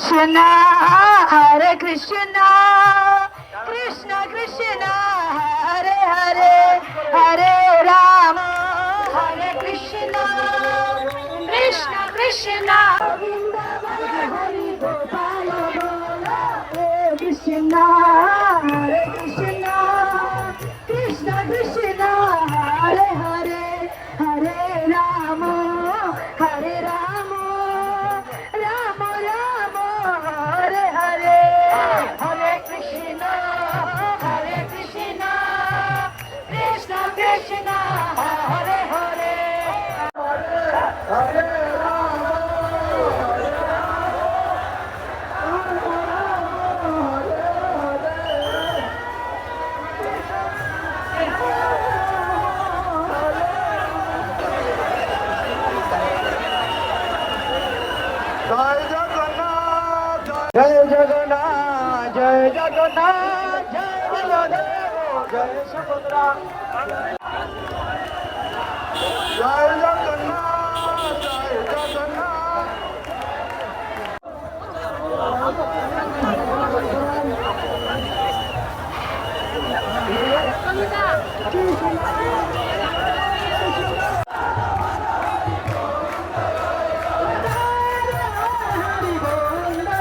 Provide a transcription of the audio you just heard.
Krishna Hare Krishna Krishna Krishna Hare Hare Hare Rama Hare Krishna Krishna Krishna Hari Gopala Hare Krishna Hare Krishna Krishna Krishna Hare Hare Hare Rama Hare Rama Rama Rama Hare Hare Hare Krishna Krishna Krishna Hare Hare Hare Rama Joy Jagannath Joy Jagannath Joy Baladev Joy Subhadra Joy Jagannath Joy Jagannath